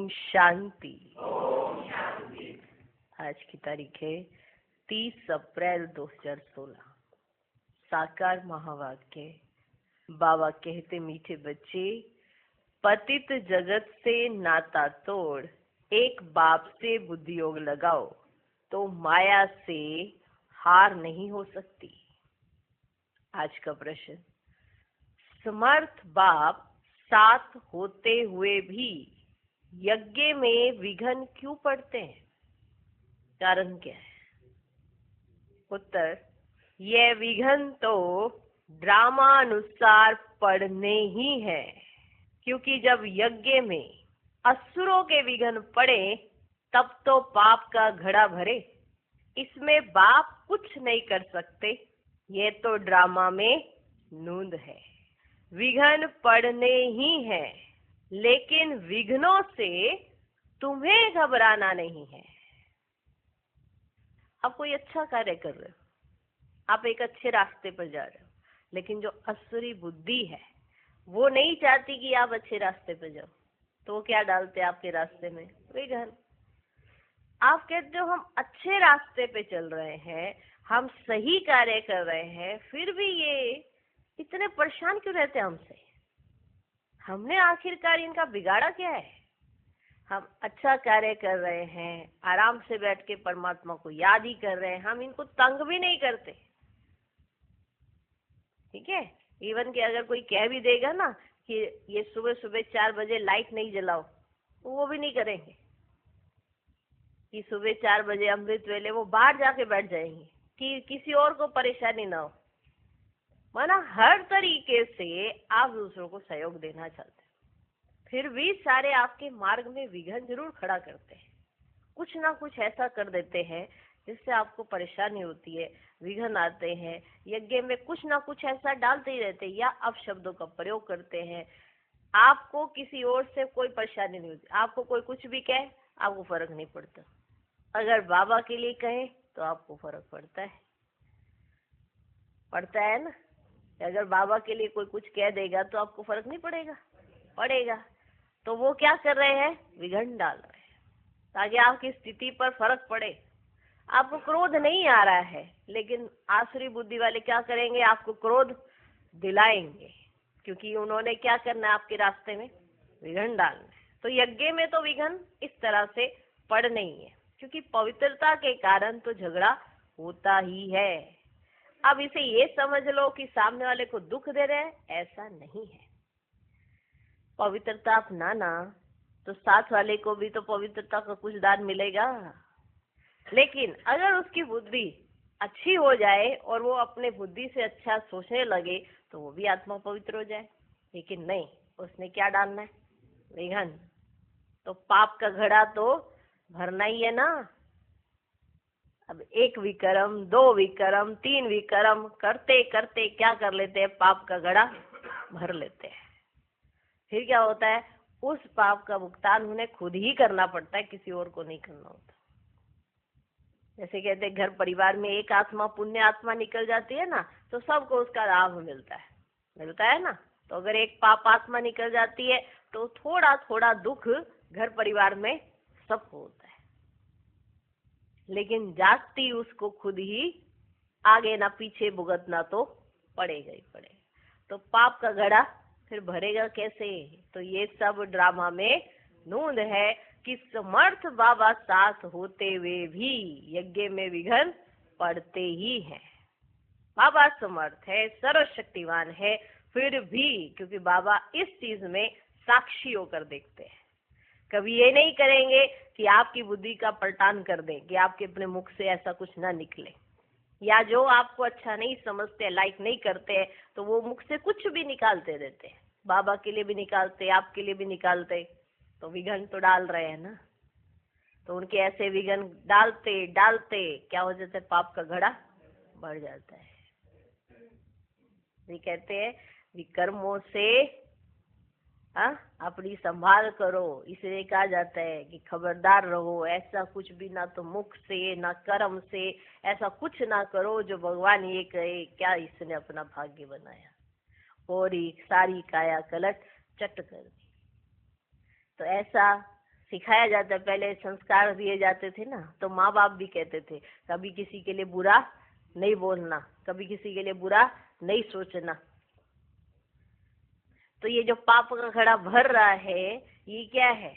शांति। आज की तारीख है 30 अप्रैल 2016। साकार महावाक्य। बाबा कहते, मीठे बच्चे, पतित जगत से नाता तोड़, एक बाप से बुद्धि योग लगाओ तो माया से हार नहीं हो सकती। आज का प्रश्न, समर्थ बाप साथ होते हुए भी यज्ञ में विघ्न क्यों पड़ते हैं? कारण क्या है? उत्तर, यह विघ्न तो ड्रामानुसार पड़ने ही है, क्योंकि जब यज्ञ में असुरों के विघ्न पड़े तब तो पाप का घड़ा भरे। इसमें बाप कुछ नहीं कर सकते, ये तो ड्रामा में नूंद है। विघ्न पड़ने ही है, लेकिन विघ्नों से तुम्हें घबराना नहीं है। आप कोई अच्छा कार्य कर रहे हो, आप एक अच्छे रास्ते पर जा रहे हो, लेकिन जो असुरी बुद्धि है वो नहीं चाहती कि आप अच्छे रास्ते पर जाओ, तो वो क्या डालते हैं आपके रास्ते में? विघ्न। आप कहते हो हम अच्छे रास्ते पे चल रहे हैं, हम सही कार्य कर रहे हैं, फिर भी ये इतने परेशान क्यों रहते हैं हमसे? हमने आखिरकार इनका बिगाड़ा क्या है? हम अच्छा कार्य कर रहे हैं, आराम से बैठ के परमात्मा को याद ही कर रहे हैं, हम इनको तंग भी नहीं करते। ठीक है, इवन कि अगर कोई कह भी देगा ना कि ये सुबह सुबह 4 बजे लाइट नहीं जलाओ, तो वो भी नहीं करेंगे। कि सुबह 4 बजे अमृत वेले वो बाहर जाके बैठ जाएंगे कि किसी और को परेशानी ना हो। माना हर तरीके से आप दूसरों को सहयोग देना चाहते हैं, फिर भी सारे आपके मार्ग में विघ्न जरूर खड़ा करते हैं। कुछ ना कुछ ऐसा कर देते हैं जिससे आपको परेशानी होती है, विघ्न आते हैं। यज्ञ में कुछ ना कुछ ऐसा डालते ही रहते हैं या अपशब्दों का प्रयोग करते हैं। आपको किसी और से कोई परेशानी नहीं होती, आपको कोई कुछ भी कहे आपको फर्क नहीं पड़ता। अगर बाबा के लिए कहे तो आपको फर्क पड़ता है ना। अगर बाबा के लिए कोई कुछ कह देगा तो आपको फर्क नहीं पड़ेगा। तो वो क्या कर रहे हैं? विघ्न डाल रहे हैं ताकि आपकी स्थिति पर फर्क पड़े। आपको क्रोध नहीं आ रहा है, लेकिन आसुरी बुद्धि वाले क्या करेंगे? आपको क्रोध दिलाएंगे, क्योंकि उन्होंने क्या करना है? आपके रास्ते में विघ्न डालना है। तो यज्ञ में तो विघ्न इस तरह से पड़ नहीं है, क्योंकि पवित्रता के कारण तो झगड़ा होता ही है। अब इसे ये समझ लो कि सामने वाले को दुख दे रहे हैं, ऐसा नहीं है। पवित्रता अपनाना तो साथ वाले को भी तो पवित्रता का कुछ दान मिलेगा। लेकिन अगर उसकी बुद्धि अच्छी हो जाए और वो अपने बुद्धि से अच्छा सोचने लगे तो वो भी आत्मा पवित्र हो जाए। लेकिन नहीं, उसने क्या डालना है? विघ्न। तो पाप का घड़ा तो भरना ही है ना। अब 1 विक्रम, 2 विक्रम, 3 विक्रम करते करते क्या कर लेते हैं? पाप का घड़ा भर लेते हैं। फिर क्या होता है? उस पाप का भुगतान उन्हें खुद ही करना पड़ता है, किसी और को नहीं करना होता। जैसे कहते हैं घर परिवार में एक आत्मा पुण्य आत्मा निकल जाती है ना, तो सबको उसका लाभ मिलता है ना। तो अगर एक पाप आत्मा निकल जाती है तो थोड़ा थोड़ा दुख घर परिवार में सबको होता है, लेकिन जाति उसको खुद ही आगे ना पीछे भुगतना तो पड़ेगा ही पड़ेगा। तो पाप का घड़ा फिर भरेगा कैसे? तो ये सब ड्रामा में नूंद है कि समर्थ बाबा साथ होते हुए भी यज्ञ में विघ्न पड़ते ही हैं। बाबा समर्थ है, सर्वशक्तिवान है, फिर भी क्योंकि बाबा इस चीज में साक्षी होकर देखते हैं। कभी ये नहीं करेंगे कि आपकी बुद्धि का पलटान कर दें, कि आपके अपने मुख से ऐसा कुछ ना निकले, या जो आपको अच्छा नहीं समझते, लाइक नहीं करते, तो वो मुख से कुछ भी निकालते रहते हैं। बाबा के लिए भी निकालते, आपके लिए भी निकालते, तो विघ्न तो डाल रहे हैं ना। तो उनके ऐसे विघ्न डालते डालते क्या हो जाता है? पाप का घड़ा बढ़ जाता है। ये कहते हैं विकर्मों से अपनी संभाल करो। इसलिए कहा जाता है कि खबरदार रहो, ऐसा कुछ भी ना तो मुख से ना कर्म से ऐसा कुछ ना करो जो भगवान ये कहे क्या इसने अपना भाग्य बनाया और सारी काया कलट चट कर दी। तो ऐसा सिखाया जाता है, पहले संस्कार दिए जाते थे ना, तो माँ बाप भी कहते थे कभी किसी के लिए बुरा नहीं बोलना, कभी किसी के लिए बुरा नहीं सोचना। तो ये जो पाप का घड़ा भर रहा है, ये क्या है?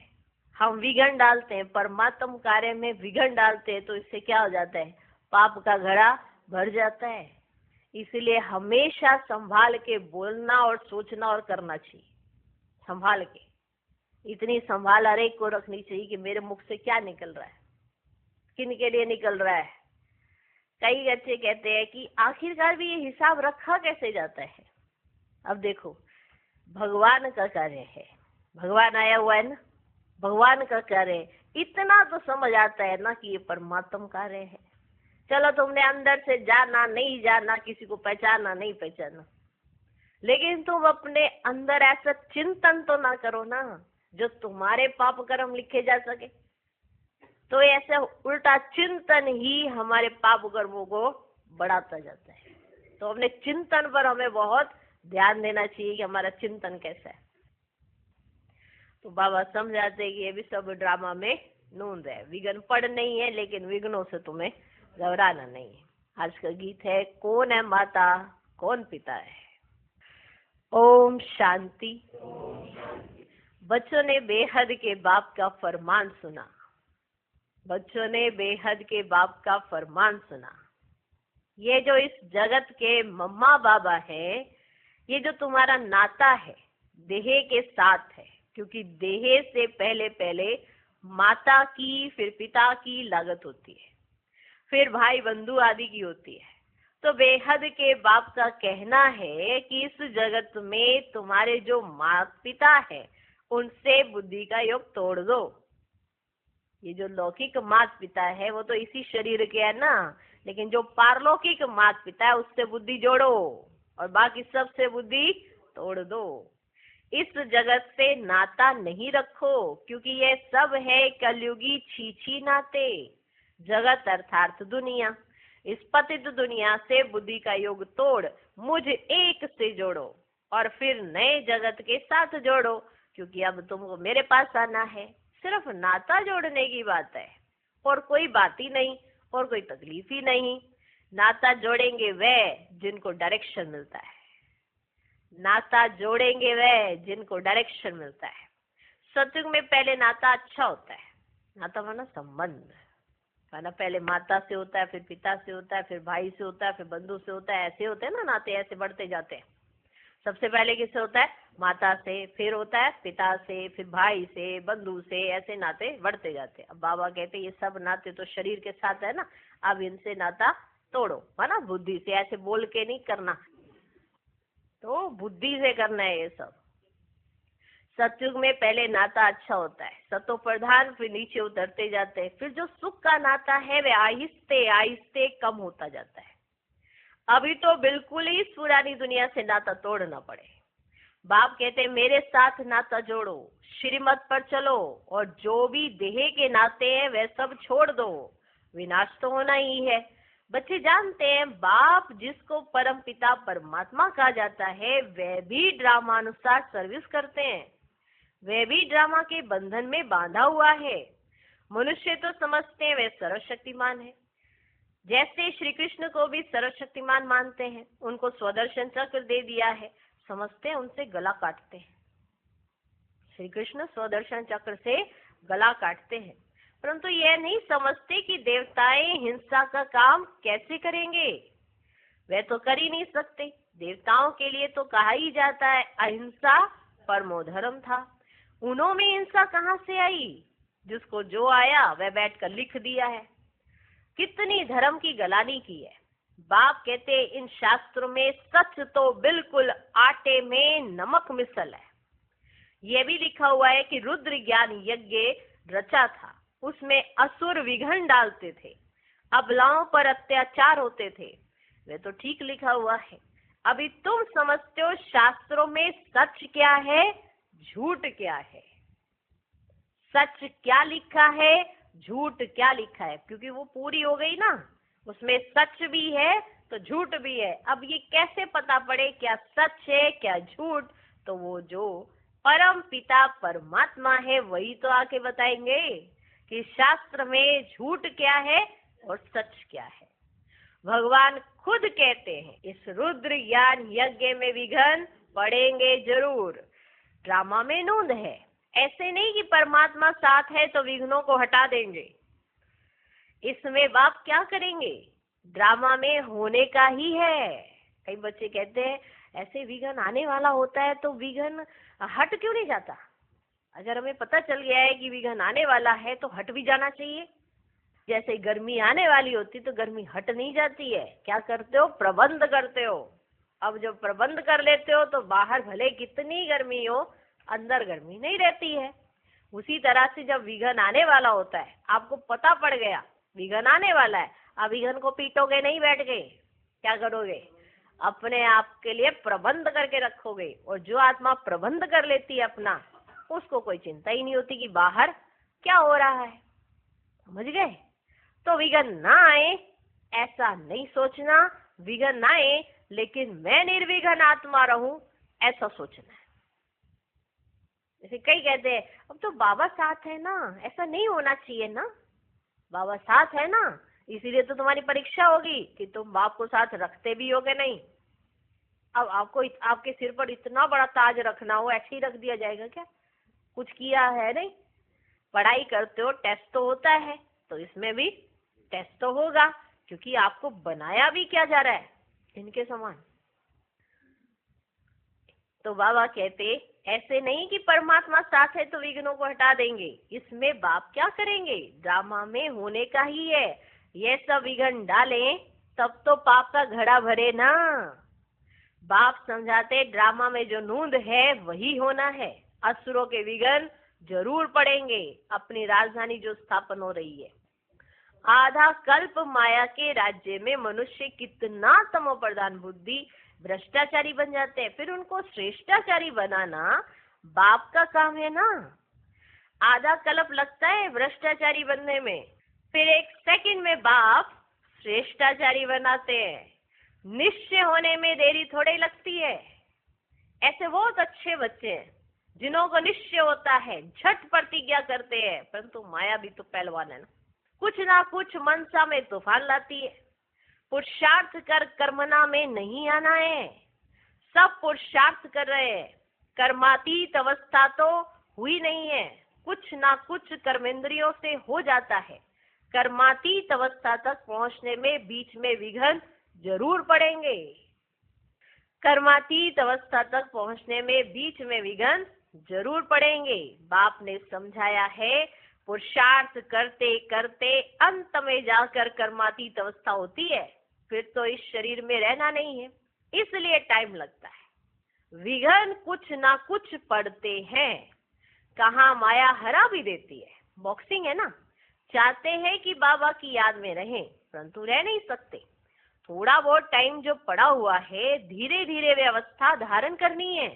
हम विघन डालते हैं, परमात्म कार्य में विघन डालते हैं, तो इससे क्या हो जाता है? पाप का घड़ा भर जाता है। इसलिए हमेशा संभाल के बोलना और सोचना और करना चाहिए, संभाल के। इतनी संभाल हर एक को रखनी चाहिए कि मेरे मुख से क्या निकल रहा है, किन के लिए निकल रहा है। कई बच्चे कहते हैं कि आखिरकार भी ये हिसाब रखा कैसे जाता है। अब देखो, भगवान का कार्य है, भगवान आया हुआ है ना, भगवान का कार्य है, इतना तो समझ आता है ना कि ये परमात्म कार्य है। चलो तुमने अंदर से जाना नहीं जाना, किसी को पहचाना नहीं पहचाना, लेकिन तुम अपने अंदर ऐसा चिंतन तो ना करो ना जो तुम्हारे पाप कर्म लिखे जा सके। तो ऐसे उल्टा चिंतन ही हमारे पाप कर्मों को बढ़ाता जाता है। तो अपने चिंतन पर हमें बहुत ध्यान देना चाहिए कि हमारा चिंतन कैसा है। तो बाबा समझाते हैं कि ये भी सब ड्रामा में नूंद है, विघ्न पड़ नहीं है, लेकिन विघ्नों से तुम्हें घबराना नहीं है। आज का गीत है, कौन है माता कौन पिता है। ओम शांति। बच्चों ने बेहद के बाप का फरमान सुना, बच्चों ने बेहद के बाप का फरमान सुना। ये जो इस जगत के मम्मा बाबा है, ये जो तुम्हारा नाता है देह के साथ है, क्योंकि देह से पहले पहले माता की, फिर पिता की लागत होती है, फिर भाई बंधु आदि की होती है। तो बेहद के बाप का कहना है कि इस जगत में तुम्हारे जो माता पिता है उनसे बुद्धि का योग तोड़ दो। ये जो लौकिक माता पिता है वो तो इसी शरीर के है ना, लेकिन जो पारलौकिक माता पिता है उससे बुद्धि जोड़ो और बाकी सब से बुद्धि तोड़ दो। इस जगत से नाता नहीं रखो, क्योंकि ये सब है कलयुगी छीछी नाते। जगत अर्थात दुनिया, इस पतित दुनिया से बुद्धि का योग तोड़ मुझ एक से जोड़ो और फिर नए जगत के साथ जोड़ो, क्योंकि अब तुमको मेरे पास आना है। सिर्फ नाता जोड़ने की बात है और कोई बात ही नहीं और कोई तकलीफ ही नहीं। नाता जोड़ेंगे वे जिनको डायरेक्शन मिलता है, नाता जोड़ेंगे वे जिनको डायरेक्शन मिलता है। सत्युग में पहले नाता अच्छा होता है, नाता माना संबंध, माना पहले माता से होता है, फिर पिता से होता है, फिर भाई से होता है, फिर बंधु से होता है, ऐसे होते हैं ना नाते, ऐसे बढ़ते जाते हैं। सबसे पहले किससे होता है? माता से, फिर होता है पिता से, फिर भाई से, बंधु से, ऐसे नाते बढ़ते जाते हैं। अब बाबा कहते हैं ये सब नाते तो शरीर के साथ है ना, अब इनसे नाता तोड़ो, है ना, बुद्धि से, ऐसे बोल के नहीं करना, तो बुद्धि से करना है ये सब। सतयुग में पहले नाता अच्छा होता है, सतो प्रधान, फिर नीचे उतरते जाते हैं, फिर जो सुख का नाता है वह आहिस्ते आहिस्ते कम होता जाता है। अभी तो बिल्कुल ही पुरानी दुनिया से नाता तोड़ना पड़े। बाप कहते हैं मेरे साथ नाता जोड़ो, श्रीमत पर चलो और जो भी देह के नाते हैं वह सब छोड़ दो, विनाश तो होना ही है। बच्चे जानते हैं बाप जिसको परम पिता परमात्मा कहा जाता है वह भी ड्रामा अनुसार सर्विस करते हैं, वह भी ड्रामा के बंधन में बांधा हुआ है। मनुष्य तो समझते हैं वह सर्वशक्तिमान है, जैसे श्री कृष्ण को भी सर्वशक्तिमान मानते हैं, उनको स्वदर्शन चक्र दे दिया है, समझते हैं उनसे गला काटते हैं। श्री कृष्ण स्वदर्शन चक्र से गला काटते हैं, परंतु यह नहीं समझते कि देवताएं हिंसा का काम कैसे करेंगे, वे तो कर ही नहीं सकते। देवताओं के लिए तो कहा ही जाता है अहिंसा परमो धर्म था, उन्होंने हिंसा कहाँ से आई? जिसको जो आया वह बैठकर लिख दिया है। कितनी धर्म की गलानी की है। बाप कहते इन शास्त्रों में सच तो बिल्कुल आटे में नमक मिसल है। यह भी लिखा हुआ है कि रुद्र ज्ञान यज्ञ रचा था, उसमें असुर विघन डालते थे, अबलाओं पर अत्याचार होते थे, वे तो ठीक लिखा हुआ है। अभी तुम समझते हो शास्त्रों में सच क्या है झूठ क्या है, सच क्या लिखा है झूठ क्या लिखा है, क्योंकि वो पूरी हो गई ना, उसमें सच भी है तो झूठ भी है। अब ये कैसे पता पड़े क्या सच है क्या झूठ? तो वो जो परम पिता परमात्मा है, वही तो आके बताएंगे कि शास्त्र में झूठ क्या है और सच क्या है। भगवान खुद कहते हैं इस रुद्र ज्ञान यज्ञ में विघ्न पड़ेंगे जरूर। ड्रामा में नूंद है, ऐसे नहीं कि परमात्मा साथ है तो विघ्नों को हटा देंगे। इसमें बाप क्या करेंगे, ड्रामा में होने का ही है। कई बच्चे कहते हैं ऐसे विघ्न आने वाला होता है तो विघ्न हट क्यों नहीं जाता। अगर हमें पता चल गया है कि विघ्न आने वाला है तो हट भी जाना चाहिए। जैसे गर्मी आने वाली होती तो गर्मी हट नहीं जाती है, क्या करते हो, प्रबंध करते हो। अब जब प्रबंध कर लेते हो तो बाहर भले कितनी गर्मी हो, अंदर गर्मी नहीं रहती है। उसी तरह से जब विघ्न आने वाला होता है, आपको पता पड़ गया विघ्न आने वाला है, आप विघ्न को पीटोगे नहीं, बैठ गए, क्या करोगे, अपने आप के लिए प्रबंध करके रखोगे। और जो आत्मा प्रबंध कर लेती है अपना, उसको कोई चिंता ही नहीं होती कि बाहर क्या हो रहा है। समझ गए। तो विघ्न ना आए ऐसा नहीं सोचना, विघ्न ना आए लेकिन मैं निर्विघ्न आत्मा रहूं ऐसा सोचना है। जैसे कई कहते हैं अब तो बाबा साथ है ना, ऐसा नहीं होना चाहिए ना, बाबा साथ है ना इसीलिए तो तुम्हारी परीक्षा होगी कि तुम बाप को साथ रखते भी होगे नहीं। अब आपको आपके सिर पर इतना बड़ा ताज रखना हो, ऐसे ही रख दिया जाएगा क्या, कुछ किया है नहीं। पढ़ाई करते हो टेस्ट तो होता है, तो इसमें भी टेस्ट तो होगा, क्योंकि आपको बनाया भी क्या जा रहा है, इनके समान। तो बाबा कहते ऐसे नहीं कि परमात्मा साथ है तो विघ्नों को हटा देंगे। इसमें बाप क्या करेंगे, ड्रामा में होने का ही है। ये सब विघ्न डालें तब तो पाप का घड़ा भरे ना। बाप समझाते ड्रामा में जो नूंद है वही होना है। असुरों के विघ्न जरूर पड़ेंगे, अपनी राजधानी जो स्थापन हो रही है। आधा कल्प माया के राज्य में मनुष्य कितना तमो प्रधान बुद्धि भ्रष्टाचारी बन जाते हैं, फिर उनको श्रेष्ठाचारी बनाना बाप का काम है ना। आधा कल्प लगता है भ्रष्टाचारी बनने में, फिर एक सेकंड में बाप श्रेष्ठाचारी बनाते हैं। निश्चय होने में देरी थोड़ी लगती है। ऐसे बहुत अच्छे बच्चे हैं जिन्हों को निश्चय होता है, झट प्रतिज्ञा करते हैं, परंतु माया भी तो पहलवान है ना कुछ मनसा में तूफान लाती है। पुरुषार्थ कर कर्मना में नहीं आना है। सब पुरुषार्थ कर रहे हैं, कर्मातीत अवस्था तो हुई नहीं है, कुछ ना कुछ कर्मेंद्रियों से हो जाता है। कर्मातीत अवस्था तक पहुंचने में बीच में विघ्न जरूर पड़ेंगे। कर्मातीत अवस्था तक पहुंचने में बीच में विघ्न जरूर पड़ेंगे। बाप ने समझाया है पुरुषार्थ करते करते अंत में जाकर कर्मातीत अवस्था होती है, फिर तो इस शरीर में रहना नहीं है, इसलिए टाइम लगता है। विघ्न कुछ ना कुछ पड़ते हैं। कहाँ माया हरा भी देती है, बॉक्सिंग है ना, चाहते हैं कि बाबा की याद में रहें परंतु रह नहीं सकते। थोड़ा बहुत टाइम जो पड़ा हुआ है, धीरे धीरे व्यवस्था धारण करनी है।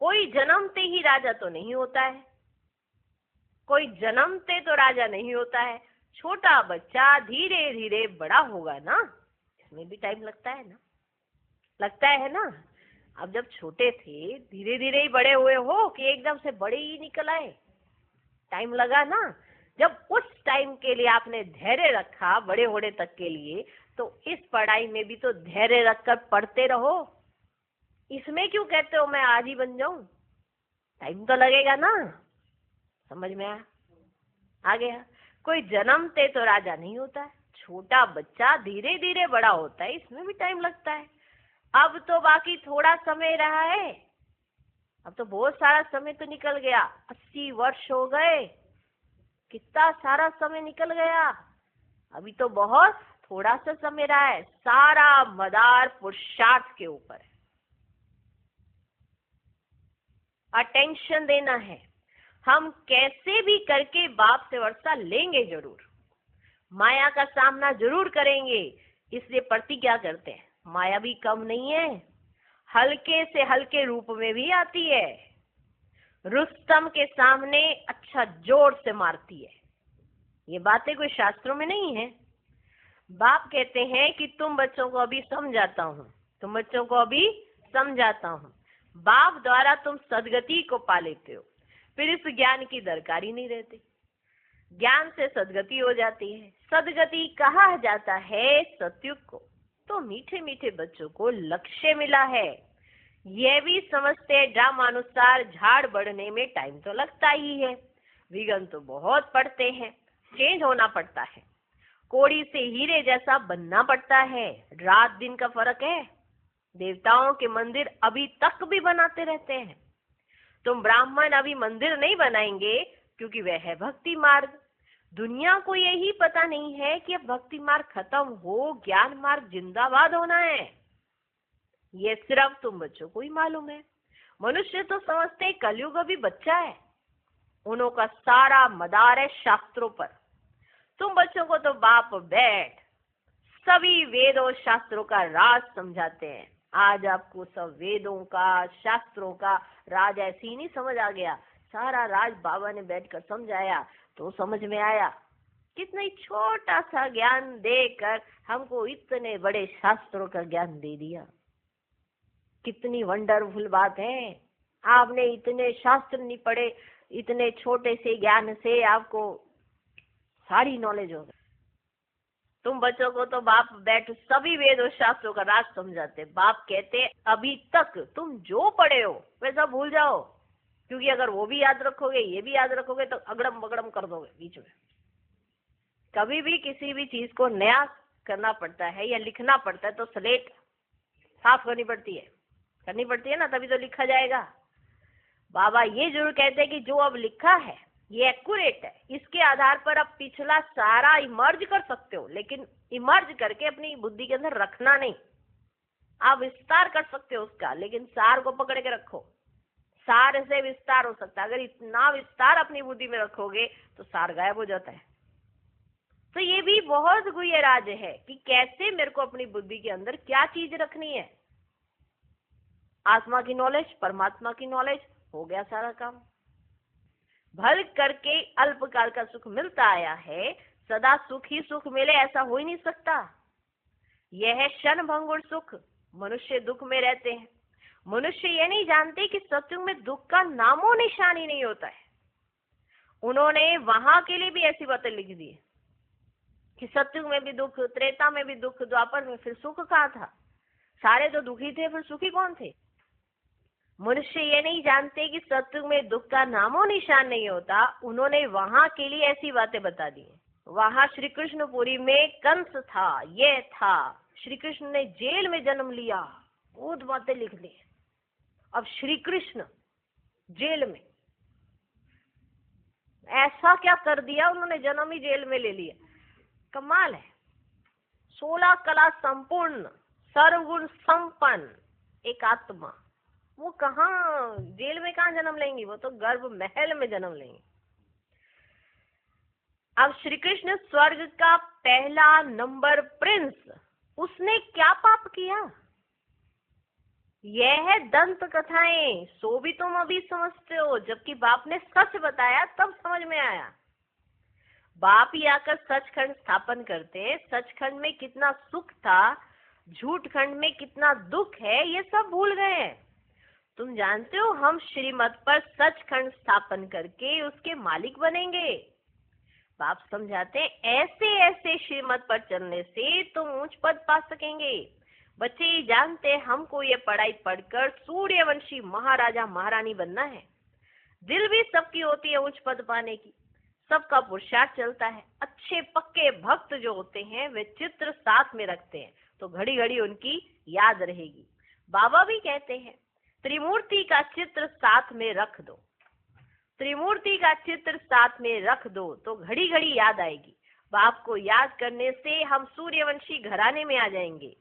कोई जन्मते ही राजा तो नहीं होता है, कोई जन्मते तो राजा नहीं होता है। छोटा बच्चा धीरे धीरे बड़ा होगा ना, इसमें भी टाइम लगता है ना, लगता है ना। अब जब छोटे थे धीरे धीरे ही बड़े हुए हो कि एकदम से बड़े ही निकल आए, टाइम लगा ना। जब उस टाइम के लिए आपने धैर्य रखा बड़े होने तक के लिए, तो इस पढ़ाई में भी तो धैर्य रखकर पढ़ते रहो। इसमें क्यों कहते हो मैं आज ही बन जाऊं, टाइम तो लगेगा ना। समझ में आ गया। कोई जन्मते तो राजा नहीं होता है, छोटा बच्चा धीरे धीरे बड़ा होता है, इसमें भी टाइम लगता है। अब तो बाकी थोड़ा समय रहा है, अब तो बहुत सारा समय तो निकल गया, 80 वर्ष हो गए, कितना सारा समय निकल गया। अभी तो बहुत थोड़ा सा समय रहा है, सारा मदार पुरुषार्थ के ऊपर है। अटेंशन देना है। हम कैसे भी करके बाप से वर्षा लेंगे जरूर, माया का सामना जरूर करेंगे, इसलिए प्रतिज्ञा करते हैं। माया भी कम नहीं है, हल्के से हल्के रूप में भी आती है। रुस्तम के सामने अच्छा जोर से मारती है। ये बातें कोई शास्त्रों में नहीं है। बाप कहते हैं कि तुम बच्चों को अभी समझाता हूँ, तुम बच्चों को अभी समझाता हूँ। बाप द्वारा तुम सदगति को पा लेते हो, फिर इस ज्ञान की दरकार ही नहीं रहती। ज्ञान से सदगति हो जाती है। सदगति कहा जाता है सतयुग को। तो मीठे मीठे बच्चों को लक्ष्य मिला है, यह भी समझते ड्रामानुसार झाड़ बढ़ने में टाइम तो लगता ही है, विघ्न तो बहुत पड़ते हैं, चेंज होना पड़ता है, कोड़ी से हीरे जैसा बनना पड़ता है, रात दिन का फर्क है। देवताओं के मंदिर अभी तक भी बनाते रहते हैं। तुम ब्राह्मण अभी मंदिर नहीं बनाएंगे क्योंकि वह है भक्ति मार्ग। दुनिया को यही पता नहीं है कि अब भक्ति मार्ग खत्म हो, ज्ञान मार्ग जिंदाबाद होना है। ये सिर्फ तुम बच्चों को ही मालूम है। मनुष्य तो समझते कलयुग अभी बच्चा है, उनका सारा मदार है शास्त्रों पर। तुम बच्चों को तो बाप बैठ सभी वेदों शास्त्रों का राज समझाते हैं। आज आपको सब वेदों का शास्त्रों का राज ऐसे ही नहीं समझ आ गया, सारा राज बाबा ने बैठकर समझाया तो समझ में आया। कितना ही छोटा सा ज्ञान देकर हमको इतने बड़े शास्त्रों का ज्ञान दे दिया। कितनी वंडरफुल बात है। आपने इतने शास्त्र नहीं पढ़े, इतने छोटे से ज्ञान से आपको सारी नॉलेज हो गई। तुम बच्चों को तो बाप बैठ सभी वेद और शास्त्रों का राज समझाते। बाप कहते अभी तक तुम जो पढ़े हो वैसा भूल जाओ, क्योंकि अगर वो भी याद रखोगे ये भी याद रखोगे तो अगड़म बगड़म कर दोगे बीच में। कभी भी किसी भी चीज को नया करना पड़ता है या लिखना पड़ता है तो स्लेट साफ करनी पड़ती है ना, तभी तो लिखा जाएगा। बाबा ये जरूर कहते हैं कि जो अब लिखा है ये एक्यूरेट है, इसके आधार पर अब पिछला सारा इमर्ज कर सकते हो, लेकिन इमर्ज करके अपनी बुद्धि के अंदर रखना नहीं। आप विस्तार कर सकते हो उसका, लेकिन सार को पकड़ के रखो। सार से विस्तार हो सकता है, अगर इतना विस्तार अपनी बुद्धि में रखोगे तो सार गायब हो जाता है। तो ये भी बहुत गुह्य राज है कि कैसे मेरे को अपनी बुद्धि के अंदर क्या चीज रखनी है। आत्मा की नॉलेज, परमात्मा की नॉलेज, हो गया सारा काम। भल करके अल्पकाल का सुख मिलता आया है, सदा सुख ही सुख मिले ऐसा हो ही नहीं सकता। यह है क्षण भंगुर सुख। मनुष्य दुख में रहते हैं। मनुष्य ये नहीं जानते कि सत्युग में दुख का नामो निशान ही नहीं होता है। उन्होंने वहां के लिए भी ऐसी बातें लिख दी कि सत्युग में भी दुख, त्रेता में भी दुख, द्वापर में फिर सुख कहाँ था। सारे तो दुखी थे, फिर सुखी कौन थे। मनुष्य ये नहीं जानते कि सत्युग में दुख का नामो निशान नहीं होता। उन्होंने वहां के लिए ऐसी बातें बता दी। वहां श्री कृष्णपुरी में कंस था, ये था, श्री कृष्ण ने जेल में जन्म लिया, बहुत बातें लिख दी। अब श्री कृष्ण जेल में, ऐसा क्या कर दिया उन्होंने, जन्म ही जेल में ले लिया। कमाल है। 16 कला संपूर्ण, सर्वगुण संपन्न एक आत्मा, वो कहाँ जेल में कहाँ जन्म लेंगी, वो तो गर्भ महल में जन्म लेंगी। अब श्री कृष्ण स्वर्ग का पहला नंबर प्रिंस, उसने क्या पाप किया। यह है दंत कथाएं, सो भी तुम अभी समझते हो, जबकि बाप ने सच बताया तब समझ में आया। बाप ही आकर सचखंड स्थापन करते, सचखंड में कितना सुख था, झूठ खंड में कितना दुख है, ये सब भूल गए हैं। तुम जानते हो हम श्रीमत पर सचखंड स्थापन करके उसके मालिक बनेंगे। बाप समझाते हैं ऐसे ऐसे श्रीमत पर चलने से तुम ऊंच पद पा सकेंगे। बच्चे ये जानते हैं हमको ये पढ़ाई पढ़कर सूर्यवंशी महाराजा महारानी बनना है। दिल भी सबकी होती है उच्च पद पाने की, सबका पुरुषार्थ चलता है। अच्छे पक्के भक्त जो होते हैं वे चित्र साथ में रखते हैं तो घड़ी घड़ी उनकी याद रहेगी। बाबा भी कहते हैं त्रिमूर्ति का चित्र साथ में रख दो, त्रिमूर्ति का चित्र साथ में रख दो तो घड़ी घड़ी याद आएगी। बाप को याद करने से हम सूर्यवंशी घराने में आ जाएंगे।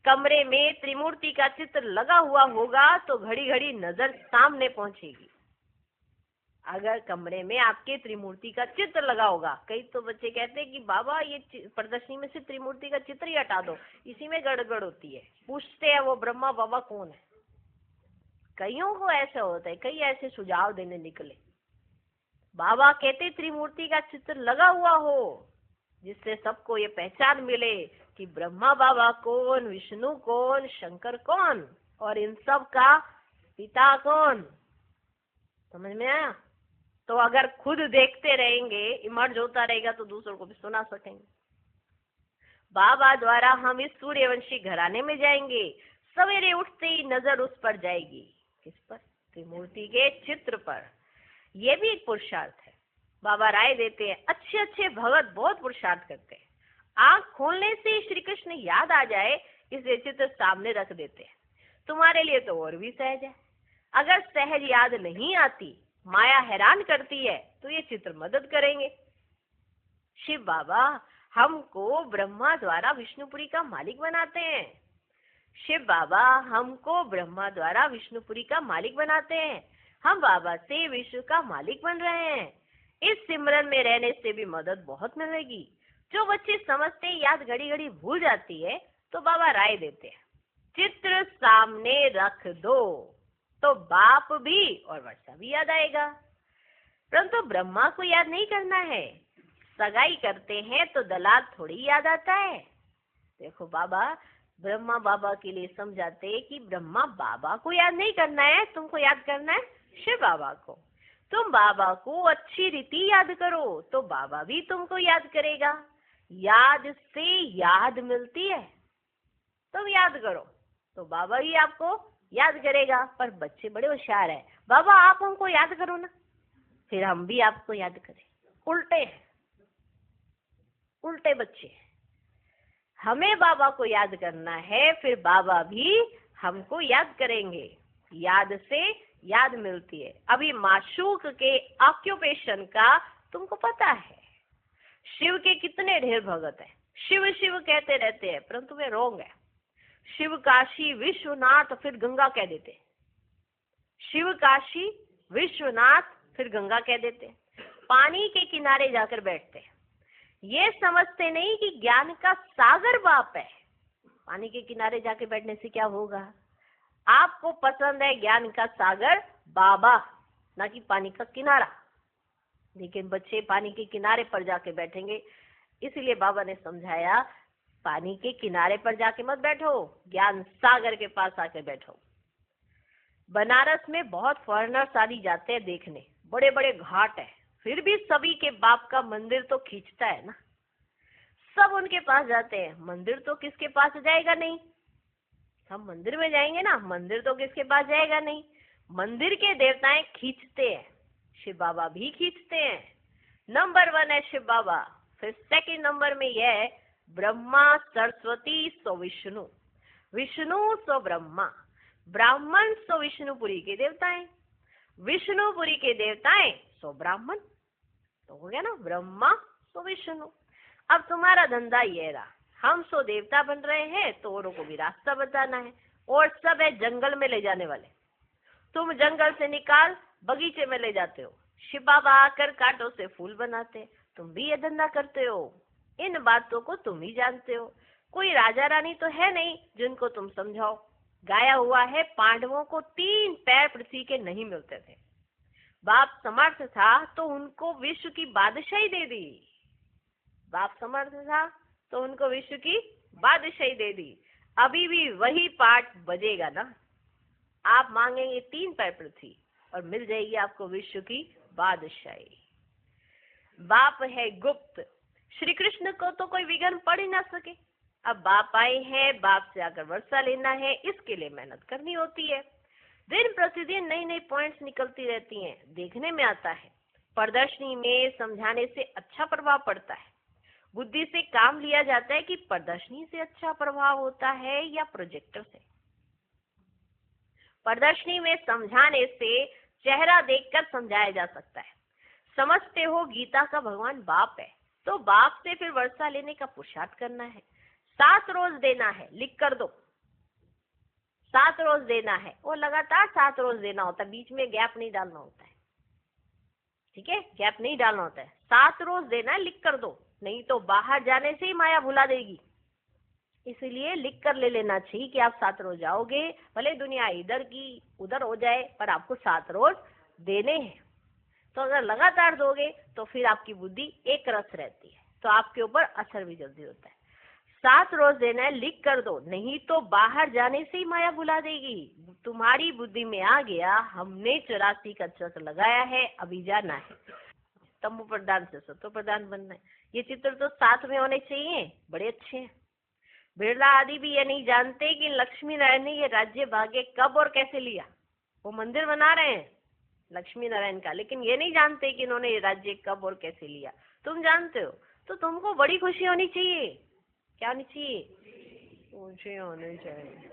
कमरे में त्रिमूर्ति का चित्र लगा हुआ होगा तो घड़ी घड़ी नजर सामने पहुंचेगी। अगर कमरे में आपके त्रिमूर्ति का चित्र लगा होगा, कई तो बच्चे कहते हैं कि बाबा ये प्रदर्शनी में से त्रिमूर्ति का चित्र ही हटा दो, इसी में गड़बड़ होती है। पूछते हैं वो ब्रह्मा बाबा कौन है। कईयों को ऐसा होता है, कई ऐसे सुझाव देने निकले। बाबा कहते त्रिमूर्ति का चित्र लगा हुआ हो जिससे सबको ये पहचान मिले कि ब्रह्मा बाबा कौन, विष्णु कौन, शंकर कौन, और इन सब का पिता कौन, समझ में आया? तो अगर खुद देखते रहेंगे, इमर्ज होता रहेगा, तो दूसरों को भी सुना सकेंगे। बाबा द्वारा हम इस सूर्यवंशी घराने में जाएंगे। सवेरे उठते ही नजर उस पर जाएगी, किस पर? त्रिमूर्ति के चित्र पर। यह भी एक पुरुषार्थ है। बाबा राय देते हैं, अच्छे अच्छे भगत बहुत पुरुषार्थ करते हैं। आंख खोलने से श्री कृष्ण याद आ जाए, इसलिए चित्र सामने रख देते हैं। तुम्हारे लिए तो और भी सहज है। अगर सहज याद नहीं आती, माया हैरान करती है, तो ये चित्र मदद करेंगे। शिव बाबा हमको ब्रह्मा द्वारा विष्णुपुरी का मालिक बनाते हैं। शिव बाबा हमको ब्रह्मा द्वारा विष्णुपुरी का मालिक बनाते हैं। हम बाबा से विश्व का मालिक बन रहे हैं। इस सिमरन में रहने से भी मदद बहुत मिलेगी। जो बच्चे समझते याद घड़ी घड़ी भूल जाती है, तो बाबा राय देते हैं, चित्र सामने रख दो, तो बाप भी और वर्षा भी याद आएगा। परंतु ब्रह्मा को याद नहीं करना है। सगाई करते हैं तो दलाल थोड़ी याद आता है। देखो बाबा ब्रह्मा बाबा के लिए समझाते कि ब्रह्मा बाबा को याद नहीं करना है, तुमको याद करना है शिव बाबा को। तुम बाबा को अच्छी रीति याद करो, तो बाबा भी तुमको याद करेगा। याद से याद मिलती है। तुम याद करो तो बाबा ही आपको याद करेगा। पर बच्चे बड़े होशियार है, बाबा आप हमको याद करो ना, फिर हम भी आपको याद करें। उल्टे बच्चे। हमें बाबा को याद करना है, फिर बाबा भी हमको याद करेंगे। याद से याद मिलती है। अभी माशूक के ऑक्यूपेशन का तुमको पता है। शिव के कितने ढेर भगत हैं। शिव शिव कहते रहते हैं, परंतु वे रोंग है। शिव काशी विश्वनाथ, फिर गंगा कह देते। शिव काशी विश्वनाथ, फिर गंगा कह देते। पानी के किनारे जाकर बैठते। ये समझते नहीं कि ज्ञान का सागर बाप है। पानी के किनारे जाके बैठने से क्या होगा? आपको पसंद है ज्ञान का सागर बाबा, ना कि पानी का किनारा। लेकिन बच्चे पानी के किनारे पर जाके बैठेंगे। इसलिए बाबा ने समझाया, पानी के किनारे पर जाके मत बैठो, ज्ञान सागर के पास आके बैठो। बनारस में बहुत फॉरेनर्स आदि जाते हैं देखने, बड़े बड़े घाट है, फिर भी सभी के बाप का मंदिर तो खींचता है ना। सब उनके पास जाते हैं, मंदिर तो किसके पास जाएगा नहीं। हम मंदिर में जाएंगे ना, मंदिर तो किसके पास जाएगा नहीं। मंदिर के देवताएं खींचते हैं, शिव बाबा भी खींचते हैं। नंबर 1 है शिव बाबा। फिर सेकंड नंबर में यह है ब्रह्मा सरस्वती सो विष्णु, विष्णु सो ब्रह्मा, ब्राह्मण सो विष्णुपुरी के देवताएं, विष्णुपुरी के देवताएं सो ब्राह्मण। तो हो गया ना, ब्रह्मा सो विष्णु। अब तुम्हारा धंधा ये रहा, हम सो देवता बन रहे हैं, तो औरों को भी रास्ता बताना है। और सब है जंगल में ले जाने वाले। तुम जंगल से निकाल बगीचे में ले जाते हो, शिव बाबा आकर कांटों से फूल बनाते। तुम भी ये धंधा करते हो। इन बातों को तुम ही जानते हो। कोई राजा रानी तो है नहीं जिनको तुम समझाओ। गाया हुआ है, पांडवों को 3 पैर पृथ्वी के नहीं मिलते थे। बाप समर्थ था तो उनको विश्व की बादशाही दे दी। बाप समर्थ था तो उनको विश्व की बादशाही दे दी। अभी भी वही पाठ बजेगा ना। आप मांगेंगे 3 पैर पृथ्वी और मिल जाएगी आपको विश्व की बादशाही। बाप है गुप्त। श्री कृष्ण को तो कोई विघ्न पड़ ही ना सके। अब बाप आए हैं, बाप से आकर वर्षा लेना है, इसके लिए मेहनत करनी होती है। दिन प्रतिदिन नई नई पॉइंट्स निकलती रहती हैं, देखने में आता है। प्रदर्शनी में समझाने से अच्छा प्रभाव पड़ता है। बुद्धि से काम लिया जाता है कि प्रदर्शनी से अच्छा प्रभाव होता है या प्रोजेक्टर से। प्रदर्शनी में समझाने से चेहरा देखकर समझाया जा सकता है। समझते हो गीता का भगवान बाप है, तो बाप से फिर वर्षा लेने का पुरुषार्थ करना है। 7 रोज देना है, लिख कर दो। 7 रोज देना है, वो लगातार 7 रोज देना होता है, बीच में गैप नहीं डालना होता है। ठीक है, गैप नहीं डालना होता है। 7 रोज देना है, लिख कर दो, नहीं तो बाहर जाने से ही माया भुला देगी। इसलिए लिख कर ले लेना चाहिए कि आप 7 रोज आओगे, भले दुनिया इधर की उधर हो जाए, पर आपको 7 रोज देने हैं। तो अगर लगातार दोगे तो फिर आपकी बुद्धि एक रस रहती है, तो आपके ऊपर असर भी जल्दी होता है। 7 रोज देना है, लिख कर दो, नहीं तो बाहर जाने से ही माया बुला देगी। तुम्हारी बुद्धि में आ गया हमने 84 का चक्र लगाया है, अभी जाना है, तमो प्रधान से सत्व प्रधान बनना है। ये चित्र तो साथ में होने चाहिए, बड़े अच्छे हैं। बिरला आदि भी ये नहीं जानते कि लक्ष्मी नारायण ने ये राज्य भाग्य कब और कैसे लिया। वो मंदिर बना रहे हैं लक्ष्मी नारायण का, लेकिन ये नहीं जानते कि इन्होंने ये राज्य कब और कैसे लिया। तुम जानते हो तो तुमको बड़ी खुशी होनी चाहिए। क्या होनी चाहिए? खुशी होनी चाहिए।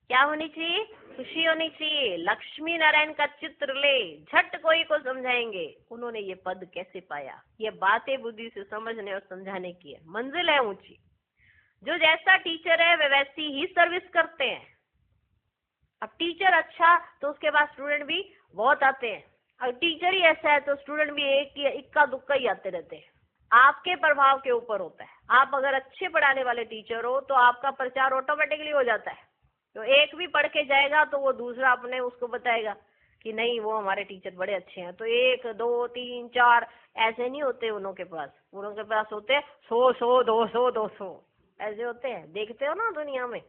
क्या होनी चाहिए? खुशी होनी चाहिए। लक्ष्मी नारायण का चित्र ले, झट कोई को समझाएंगे उन्होंने ये पद कैसे पाया। ये बातें बुद्धि से समझने और समझाने की है, मंजिल है ऊंची। जो जैसा टीचर है वे वैसी ही सर्विस करते हैं। अब टीचर अच्छा तो उसके बाद स्टूडेंट भी बहुत आते हैं। अब टीचर ही ऐसा है तो स्टूडेंट भी इक्का दुक्का ही आते रहते हैं। आपके प्रभाव के ऊपर होता है। आप अगर अच्छे पढ़ाने वाले टीचर हो तो आपका प्रचार ऑटोमेटिकली हो जाता है। तो एक भी पढ़ के जाएगा तो वो दूसरा अपने उसको बताएगा कि नहीं वो हमारे टीचर बड़े अच्छे हैं। तो 1 2 3 4 ऐसे नहीं होते उनों के पास होते हैं 100 200 200 ऐसे होते हैं। देखते हो ना दुनिया में,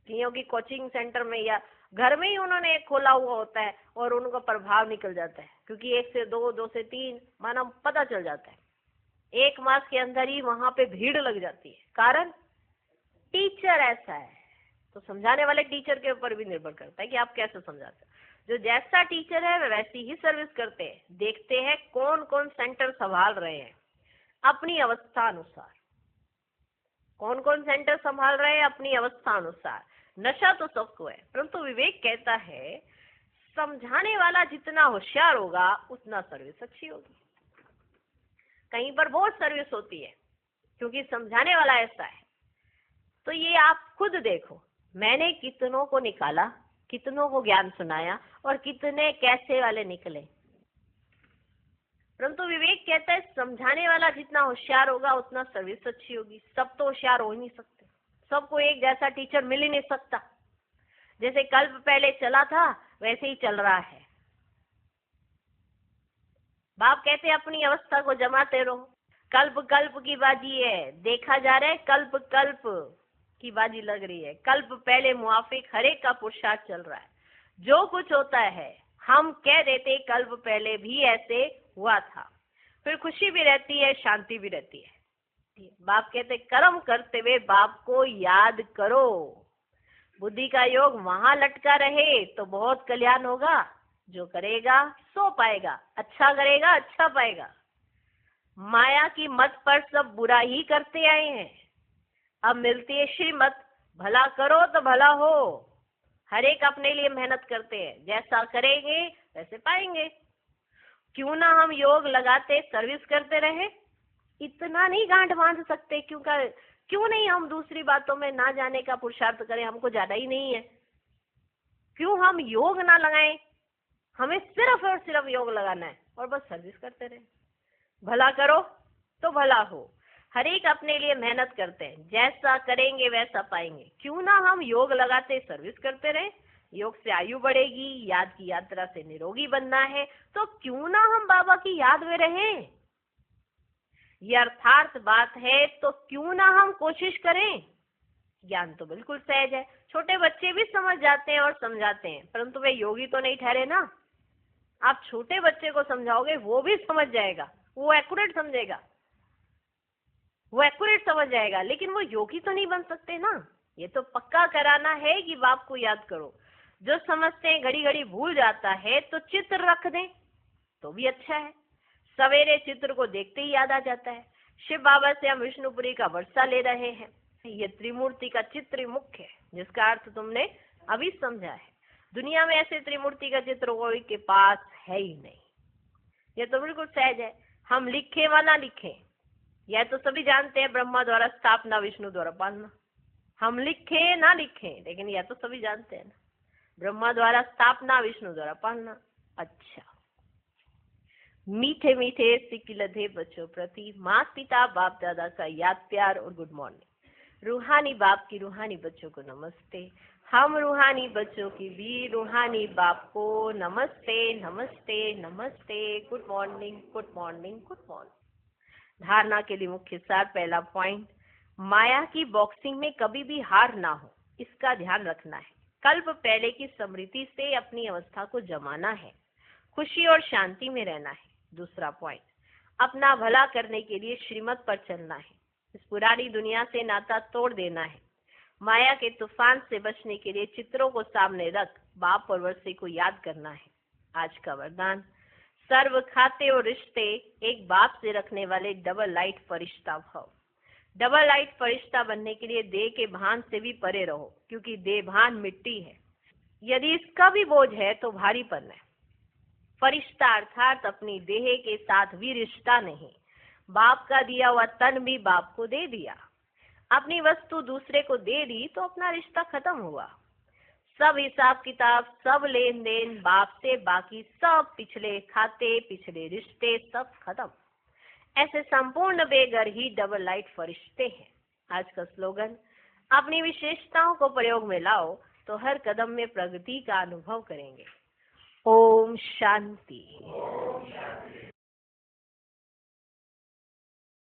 की कोचिंग सेंटर में या घर में ही उन्होंने एक खोला हुआ होता है और उनका प्रभाव निकल जाता है, क्योंकि 1 से 2 2 से 3 माना पता चल जाता है। 1 मास के अंदर ही वहां पे भीड़ लग जाती है। कारण टीचर ऐसा है। तो समझाने वाले टीचर के ऊपर भी निर्भर करता है कि आप कैसे समझाते हैं। जो जैसा टीचर है वे वैसी ही सर्विस करते हैं। देखते हैं कौन कौन सेंटर संभाल रहे हैं अपनी अवस्था अनुसार। कौन कौन सेंटर संभाल रहे हैं अपनी अवस्था अनुसार। नशा तो सबको है, परंतु विवेक कहता है समझाने वाला जितना होशियार होगा उतना सर्विस अच्छी होगी। कहीं पर बहुत सर्विस होती है क्योंकि समझाने वाला ऐसा है। तो ये आप खुद देखो, मैंने कितनों को निकाला, कितनों को ज्ञान सुनाया और कितने कैसे वाले निकले। परंतु विवेक कहता है समझाने वाला जितना होशियार होगा उतना सर्विस अच्छी होगी। सब तो होशियार हो ही नहीं सकते, सबको एक जैसा टीचर मिल ही नहीं सकता। जैसे कल्प पहले चला था वैसे ही चल रहा है। बाप कहते हैं अपनी अवस्था को जमाते रहो। कल्प कल्प की बाजी है, देखा जा रहा है कल्प कल्प की बाजी लग रही है। कल्प पहले मुआफिक हरेक का पुरुषार्थ चल रहा है। जो कुछ होता है हम कह देते कल्प पहले भी ऐसे हुआ था। फिर खुशी भी रहती है, शांति भी रहती है। बाप कहते कर्म करते हुए बाप को याद करो। बुद्धि का योग वहां लटका रहे तो बहुत कल्याण होगा। जो करेगा सो पाएगा, अच्छा करेगा अच्छा पाएगा। माया की मत पर सब बुरा ही करते आए हैं। अब मिलती है श्रीमत, भला करो तो भला हो। हर एक अपने लिए मेहनत करते हैं, जैसा करेंगे वैसे पाएंगे। क्यों ना हम योग लगाते सर्विस करते रहे। इतना नहीं गांठ बांध सकते, क्यों नहीं हम दूसरी बातों में ना जाने का पुरुषार्थ करें, हमको ज्यादा ही नहीं है। क्यों हम योग ना लगाएं, हमें सिर्फ और सिर्फ योग लगाना है और बस सर्विस करते रहे। भला करो तो भला हो। हर एक अपने लिए मेहनत करते हैं, जैसा करेंगे वैसा पाएंगे। क्यों ना हम योग लगाते सर्विस करते रहे। योग से आयु बढ़ेगी, याद की यात्रा से निरोगी बनना है, तो क्यों ना हम बाबा की याद में रहें। ये अर्थार्थ बात है, तो क्यों ना हम कोशिश करें। ज्ञान तो बिल्कुल सहज है, छोटे बच्चे भी समझ जाते हैं और समझाते हैं, परंतु वे योगी तो नहीं ठहरे ना। आप छोटे बच्चे को समझाओगे वो भी समझ जाएगा, वो एक्यूरेट समझेगा, वो एक्यूरेट समझ जाएगा, लेकिन वो योगी तो नहीं बन सकते ना। ये तो पक्का कराना है कि बाप को याद करो। जो समझते हैं घड़ी घड़ी भूल जाता है तो चित्र रख दें तो भी अच्छा है। सवेरे चित्र को देखते ही याद आ जाता है। शिव बाबा से हम विष्णुपुरी का वर्षा ले रहे हैं। ये त्रिमूर्ति का चित्र मुख्य है, जिसका अर्थ तुमने अभी समझा है। दुनिया में ऐसे त्रिमूर्ति का चित्र कोई के पास है ही नहीं। ये तो बिल्कुल सहज है। हम लिखे व ना लिखे, यह तो सभी जानते हैं, ब्रह्मा द्वारा स्थापना विष्णु द्वारा पालना। हम लिखे ना लिखे, लेकिन यह तो सभी जानते हैं ना, ब्रह्मा द्वारा स्थापना विष्णु द्वारा पालना। अच्छा, मीठे मीठे सिकिलधे बच्चों प्रति माता पिता बाप दादा का याद प्यार और गुड मॉर्निंग। रूहानी बाप की रूहानी बच्चों को नमस्ते। हम रूहानी बच्चों की भी रूहानी बाप को नमस्ते नमस्ते नमस्ते। Good morning good morning good morning. धारणा के लिए मुख्य सार, पहला पॉइंट, माया की बॉक्सिंग में कभी भी हार ना हो, इसका ध्यान रखना है। कल्प पहले की स्मृति से अपनी अवस्था को जमाना है, खुशी और शांति में रहना है। दूसरा पॉइंट, अपना भला करने के लिए श्रीमत पर चलना है, इस पुरानी दुनिया से नाता तोड़ देना है। माया के तूफान से बचने के लिए चित्रों को सामने रख बाप और वर्षे को याद करना है। आज का वरदान, सर्व खाते और रिश्ते एक बाप से रखने वाले डबल लाइट फरिश्ता भव। डबल लाइट फरिश्ता बनने के लिए देह के भान से भी परे रहो, क्योंकि देह भान मिट्टी है, यदि इसका भी बोझ है तो भारीपन है। फरिश्ता अर्थात अपनी देह के साथ भी रिश्ता नहीं, बाप का दिया हुआ तन भी बाप को दे दिया, अपनी वस्तु दूसरे को दे दी तो अपना रिश्ता खत्म हुआ। सब हिसाब किताब, सब लेन देन बाप से, बाकी सब पिछले खाते, पिछले रिश्ते सब खत्म। ऐसे संपूर्ण बेघर ही डबल लाइट फरिश्ते हैं। आज का स्लोगन, अपनी विशेषताओं को प्रयोग में लाओ तो हर कदम में प्रगति का अनुभव करेंगे। ओम शांति।